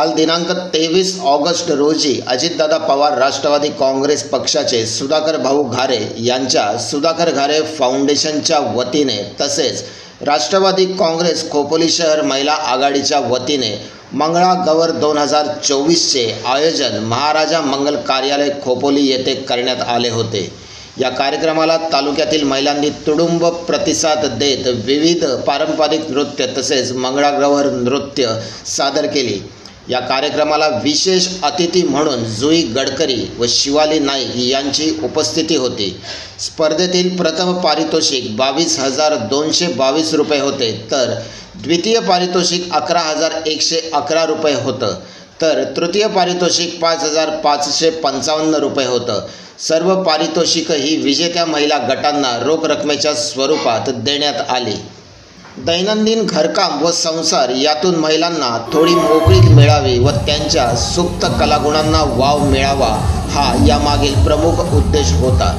काल दिनांक 23 ऑगस्ट रोजी अजितदादा पवार राष्ट्रवादी काँग्रेस पक्षाचे सुधाकर भाऊ घारे यांच्या सुधाकर घारे फाउंडेशनच्या वतीने तसेच राष्ट्रवादी काँग्रेस खोपोली शहर महिला आघाडीच्या वतीने मंगळागौर 2024चे आयोजन महाराजा मंगल कार्यालय खोपोली येथे करण्यात आले होते। या कार्यक्रमाला तालुक्यातील महिलांनी तुडुंब प्रतिसाद देत विविध पारंपरिक नृत्य तसेच मंगळागौर नृत्य सादर केली। या कार्यक्रमाला विशेष अतिथी म्हणून जुई गडकरी व शिवाली नाईक यांची उपस्थिती होती। स्पर्धेतील प्रथम पारितोषिक 22,222 रुपये होते, तर द्वितीय पारितोषिक 11,111 रुपये होतं, तर तृतीय पारितोषिक 5,555 रुपये होतं। सर्व पारितोषिक ही विजेत्या महिला गटांना रोख रकमेच्या स्वरूपात देण्यात आली। दैनंदिन घरकाम व संसार यातून महिलांना थोडी मोकळीक मिळावी व त्यांच्या सुप्त कलागुणांना वाव मिळावा हा यामागील प्रमुख उद्देश होता।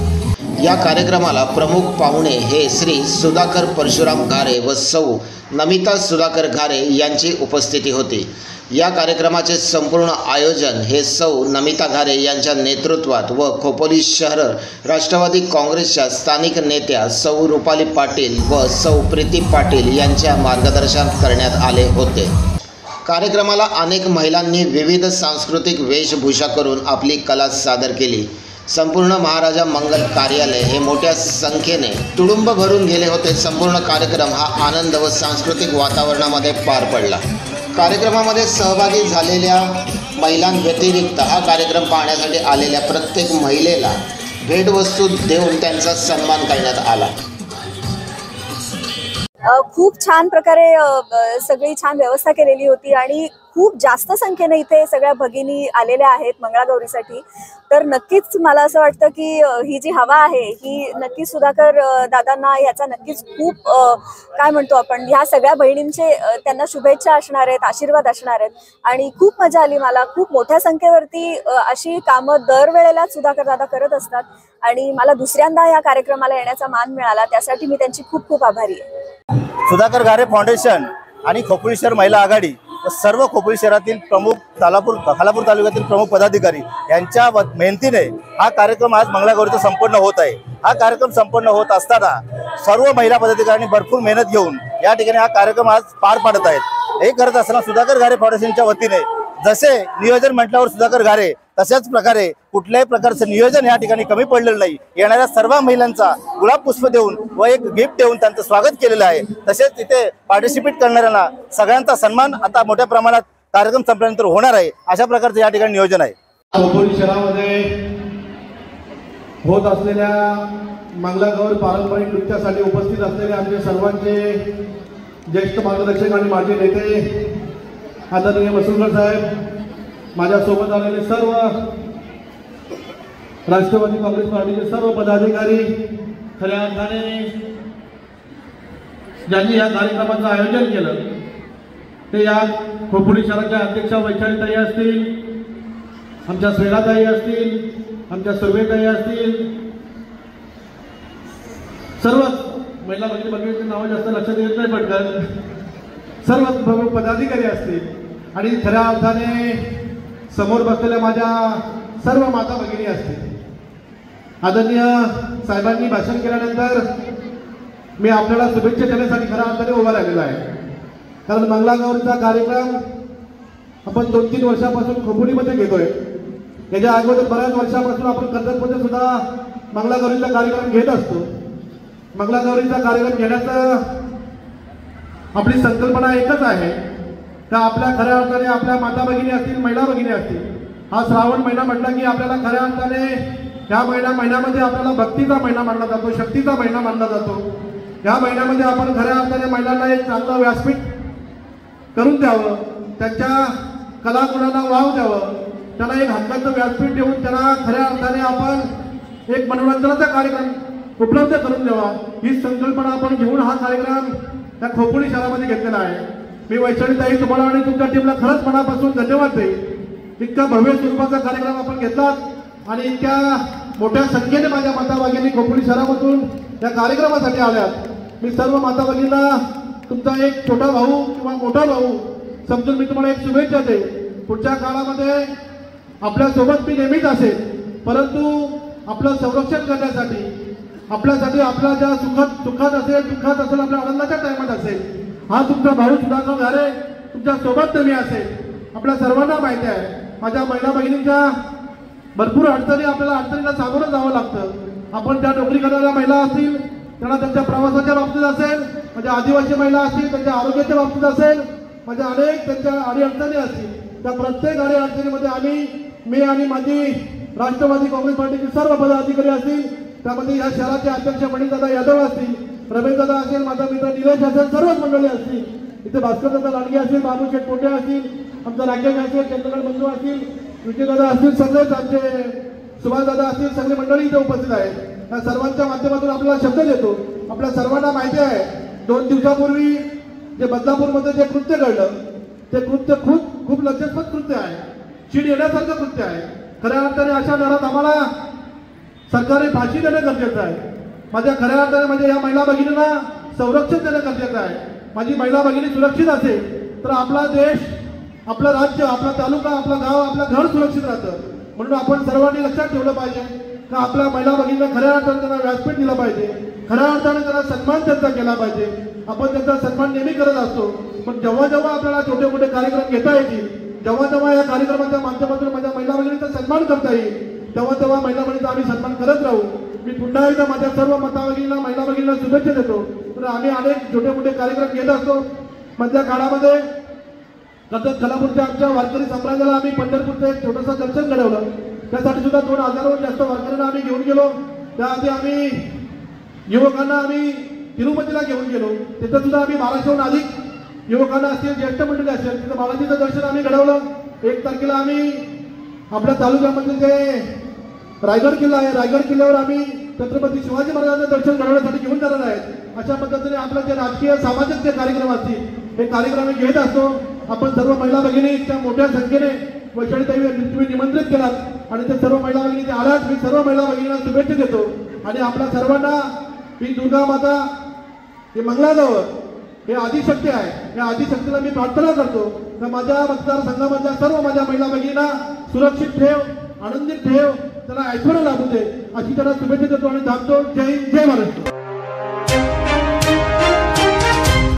या कार्यक्रमाला प्रमुख पाहुणे हे श्री सुधाकर परशुराम घारे व सौ नमिता सुधाकर घारे यांची उपस्थिती होती। या कार्यक्रमाचे संपूर्ण आयोजन हे सौ नमिता घारे यांच्या नेतृत्वात व खोपोली शहर राष्ट्रवादी काँग्रेसच्या स्थानिक नेत्या सौ रुपाली पाटील व सौ प्रीती पाटील यांच्या मार्गदर्शनात करण्यात आले होते। कार्यक्रमाला अनेक महिलांनी विविध सांस्कृतिक वेशभूषा करून आपली कला सादर केली। संपूर्ण महाराजा मंगल कार्यालय हे मोठ्या संख्येने तुडुंब भरून गेले होते। संपूर्ण कार्यक्रम हा आनंद व सांस्कृतिक वातावरणामध्ये पार पडला। कार्यक्रमामध्ये सहभागी झालेल्या महिलांव्यतिरिक्त हा कार्यक्रम पाहण्यासाठी आलेल्या प्रत्येक महिलेला भेटवस्तू देऊन त्यांचा सन्मान करण्यात आला। खूप छान प्रकारे सगळी छान व्यवस्था केलेली होती आणि खूप जास्त संख्येने इथे सगळ्या भगिनी आलेल्या आहेत मंगळागौरीसाठी। तर नक्कीच मला असं वाटतं की ही जी हवा आहे ही नक्कीच सुधाकर दादांना याचा नक्कीच खूप काय म्हणतो आपण ह्या सगळ्या बहिणींचे त्यांना शुभेच्छा असणार आहेत, आशीर्वाद असणार आहेत आणि खूप मजा आली मला। खूप मोठ्या संख्येवरती अशी कामं दरवेळेला सुधाकर दादा करत असतात आणि मला दुसऱ्यांदा या कार्यक्रमाला येण्याचा मान मिळाला, त्यासाठी मी त्यांची खूप खूप आभारी आहे। सुधाकर घारे फाउंडेशन आणि खोपोली शहर महिला आघाडी व सर्व खोपोली शहरातील प्रमुख खालापूर तालुक्यातील प्रमुख पदाधिकारी यांच्या मेहनतीने हा कार्यक्रम आज मंगळागौरीचा संपन्न होत आहे। हा कार्यक्रम संपन्न होत असताना सर्व महिला पदाधिकाऱ्यांनी भरपूर मेहनत घेऊन या ठिकाणी हा कार्यक्रम आज पार पाडत आहेत। हे करत असताना सुधाकर घारे फाउंडेशनच्या वतीने जसे नियोजन म्हटल्यावर सुधाकर घारे तशाच प्रकारे कुठल्याही प्रकारचं नियोजन या ठिकाणी कमी पडलेलं नाही। येणाऱ्या सर्व महिलांचा गुलाब पुष्प देऊन व एक गिफ्ट देऊन त्यांचं स्वागत केलेलं आहे। तसेच तिथे पार्टिसिपेट करणाऱ्यांना सगळ्यांचा सन्मान आता मोठ्या प्रमाणात कार्यक्रम संपल्यानंतर होणार आहे, अशा प्रकारचं या ठिकाणी नियोजन आहे। खोपोली शहरामध्ये होत असलेल्या मंगळागौर पारंपरिक नृत्यासाठी उपस्थित असलेले आमचे सर्वांचे ज्येष्ठ मार्गदर्शक आणि माझे नेते आदरणीय मसुलकर साहेब, माझ्यासोबत आलेले सर्व राष्ट्रवादी काँग्रेस पार्टीचे सर्व पदाधिकारी, खऱ्या अर्थाने ज्यांनी या कार्यक्रमाचं आयोजन केलं ते या खोपोली शहराच्या अध्यक्षा वैशालीताई असतील, आमच्या स्वेदाताई असतील, आमच्या सुर्वेताई असतील, सर्वच महिला भगिनींची नावं जास्त लक्षात येत नाही पटकन, सर्व प्रमुख पदाधिकारी असतील आणि खऱ्या अर्थाने समोर बसलेल्या माझ्या सर्व माता भगिनी असतील। आदरणीय साहेबांनी भाषण केल्यानंतर मी आपल्याला शुभेच्छा देण्यासाठी खऱ्या अर्थाने उभा राहिलेला आहे, कारण मंगळागौरीचा कार्यक्रम आपण 2-3 वर्षापासून खोपोलीमध्ये घेतोय। याच्या अगोदर बऱ्याच वर्षापासून आपण कर्जतमध्ये सुद्धा मंगळागौरीचा कार्यक्रम घेत असतो। मंगळागौरीचा कार्यक्रम घेण्याचं आपली संकल्पना एकच आहे का आपल्या खऱ्या अर्थाने आपल्या माता भगिनी असतील, महिला भगिनी असतील, हा श्रावण महिना म्हटला की आपल्याला खऱ्या अर्थाने ह्या महिन्यामध्ये आपल्याला भक्तीचा महिना मानला जातो, शक्तीचा महिना मानला जातो। ह्या महिन्यामध्ये आपण खऱ्या अर्थाने महिलांना एक चांगलं व्यासपीठ करून द्यावं, त्यांच्या कलागुणांना वाव द्यावं, त्यांना एक हक्काचं व्यासपीठ देऊन त्यांना खऱ्या अर्थाने आपण एक मनोरंजनाचा कार्यक्रम उपलब्ध करून द्यावा, ही संकल्पना आपण घेऊन हा कार्यक्रम त्या खोपोली शहरामध्ये घेतलेला आहे। मी वैशालीताई तुम्हाला आणि तुमच्या टीमला खरंच मनापासून धन्यवाद देईन। इतका भव्य स्वरूपाचा कार्यक्रम आपण घेतला आणि इतक्या मोठ्या संख्येने माझ्या माता भगिनी खोपोली शहरामधून या कार्यक्रमासाठी आल्यात। मी सर्व माता भगिनींना तुमचा एक छोटा भाऊ किंवा मोठा भाऊ समजून मी तुम्हाला एक शुभेच्छा देईन पुढच्या काळामध्ये आपल्यासोबत मी नेहमीच असेल, परंतु आपलं संरक्षण करण्यासाठी आपल्यासाठी आपल्या ज्या सुखात असेल दुःखात असेल आपल्या आनंदाच्या टायमात असेल हा तुमचा भाऊ सुधाकर घारे तुमच्या सोबत नेहमी असेल। आपल्या सर्वांना माहिती आहे माझ्या महिला भगिनींच्या भरपूर अडचणी अडचणीला सामोरं जावं लागतं। आपण त्या नोकरी करणाऱ्या महिला असतील त्यांना त्यांच्या प्रवासाच्या बाबतीत असेल, माझ्या आदिवासी महिला असतील त्यांच्या आरोग्याच्या बाबतीत असेल, माझ्या अनेक त्यांच्या अडीअडचणी असतील, त्या प्रत्येक अडीअडचणीमध्ये मी आणि माझी राष्ट्रवादी काँग्रेस पार्टीचे सर्व पदाधिकारी असतील, त्यामध्ये या शहराचे अध्यक्ष मणिदादा यादव असतील, रमेशदादा असेल, माझा मित्र निलेश असेल, सर्वच मंडळी असतील, इथे भास्करदादा लांडगे असतील, बाबू शेठ पोटे असतील, आमचा राकेश असेल, चंद्रकांत बंधू असतील, विजयदादा असतील, सगळेच आमचे सुभाषदादा असतील, सगळी मंडळी इथे उपस्थित आहेत। या सर्वांच्या माध्यमातून आपल्याला शब्द देतो। आपल्या सर्वांना माहिती आहे 2 दिवसापूर्वी जे बदलापूरमध्ये जे कृत्य घडलं ते कृत्य खूप लज्जास्पद कृत्य आहे, चीड येण्यासारखं कृत्य आहे। खऱ्या अर्थाने अशा नरात आम्हाला सरकारने फाशी देणं गरजेचं आहे। माझ्या खऱ्या अर्थाने म्हणजे या महिला भगिनींना संरक्षण देणं गरजेचं आहे। माझी महिला भगिनी सुरक्षित असेल तर आपला देश, आपलं राज्य, आपला तालुका, आपलं गाव, आपलं घर सुरक्षित राहतं। म्हणून आपण सर्वांनी लक्षात ठेवलं पाहिजे का आपल्या महिला भगिनींना खऱ्या अर्थाने त्यांना व्यासपीठ दिलं पाहिजे, खऱ्या अर्थाने त्यांना सन्मान त्यांचा केला पाहिजे। आपण त्यांचा सन्मान नेहमी करत असतो, पण जेव्हा जेव्हा आपल्याला छोटे मोठे कार्यक्रम घेता येतील, जेव्हा जेव्हा या कार्यक्रमाच्या माध्यमातून माझ्या महिला भगिनींचा सन्मान करता येईल तेव्हा महिला भगिनींचा आम्ही सन्मान करत राहू। मी पुन्हा एकदा माझ्या सर्व महिला भगिनींना शुभेच्छा देतो। तर आम्ही अनेक छोटे मोठे कार्यक्रम घेत असतो। मधल्या काळामध्ये कोल्हापूरच्या आमच्या वारकरी संप्रदायाला आम्ही पंढरपूरचं एक छोटंसं दर्शन घडवलं, त्यासाठी सुद्धा 2000 जास्त वारकऱ्यांना आम्ही घेऊन गेलो। त्याआधी आम्ही युवकांना तिरुपतीला घेऊन गेलो, तिथं सुद्धा आम्ही 1200हून अधिक युवकांना असतील, ज्येष्ठ मंडळी असेल, तिथं बालाजीचं दर्शन आम्ही घडवलं। 1 तारखेला आम्ही आपल्या तालुक्यामध्ये जे रायगड किल्ला आहे, रायगड किल्ल्यावर आम्ही छत्रपती शिवाजी महाराजांचं दर्शन घडवण्यासाठी घेऊन जाणार आहेत। अशा पद्धतीने आपलं जे राजकीय सामाजिक जे कार्यक्रम असतील हे कार्यक्रम आम्ही घेत असतो। आपण सर्व महिला भगिनी त्या मोठ्या संख्येने वैशालीताई तुम्ही निमंत्रित केलात आणि ते सर्व महिला भगिनी आलात। मी सर्व महिला भगिनींना शुभेच्छा देतो आणि आपल्या सर्वांना ही दुर्गा माता, हे मंगळागौर, हे आदिशक्ती आहे, या आदिशक्तीला मी प्रार्थना करतो तर माझ्या मतदारसंघामधल्या सर्व माझ्या महिला भगिनींना सुरक्षित ठेव, आनंदित ठेव, त्यांना ऐश्वर्य लाभू दे अशी त्यांना शुभेच्छा देतो आणि थांबतो। जय हिंद, जय महाराष्ट्र।